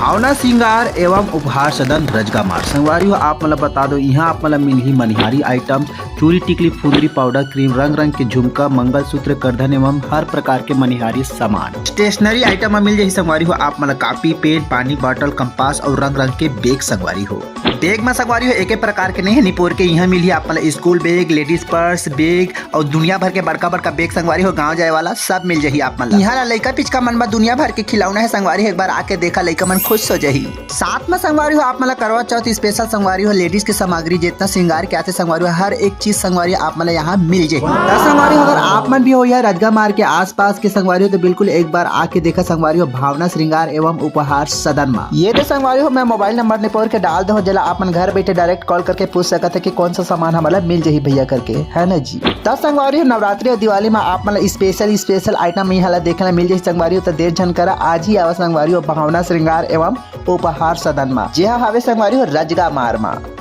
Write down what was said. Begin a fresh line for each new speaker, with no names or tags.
भावना श्रृंगार एवं उपहार सदन रजगा मार्ग। संगवारी आप मतलब बता दो यहाँ आप मतलब मिलही मनिहारी आइटम, चूड़ी टिकली फुंदरी पाउडर क्रीम रंग रंग के झुमका मंगलसूत्र करधन एवं हर प्रकार के मनिहारी सामान। स्टेशनरी आइटम में मिल जाए संगवारी हो आप मतलब कापी पेन पानी बॉटल कंपास और रंग रंग के बैग संगवारी हो। बैग में संगवारी हो एक प्रकार के नहीं है निपोर के यहाँ मिली आप मतलब school bag ladies purse bag और दुनिया भर के बड़का बड़का बैग संगवारी हो गाँव जाए वाला सब मिल जाही आप मतलब। यहाँ लड़का पिचका मन में दुनिया भर के खिलौना है संगवारी एक बार आके देखा लड़का मन खुश हो जाही। साथ में संगवारी हो आप मतलब करवा चौथ स्पेशल संगवारी हो लेडीज की सामग्री जितना श्रृंगार के आते संगवारी हो हर एक चीज संगवारी आप मतलब यहाँ मिल जाए। संगवारी अगर आप मन भी हो या रजगा मार्ग के आसपास के संगवारी हो तो बिल्कुल एक बार आके देखा संगवारी हो भावना श्रृंगार एवं उपहार सदन में। ये तो संगवारी हो मैं मोबाइल नंबर निपोर के डाल दो जला आप घर बैठे डायरेक्ट कॉल करके पूछ सकते कि कौन सा सामान हमारा मिल जाही भैया करके है ना जी। तब संगवारी हो नवरात्रि और दिवाली में आप मतलब स्पेशल आइटम यहाँ देखने मिल जाए संगवारी हो तो देर झन करा आज ही आवा संगवारी हो भावना श्रृंगार एवं उपहार सदन में जी हाँ हवे संगवारी हो रजगा मार्ग में।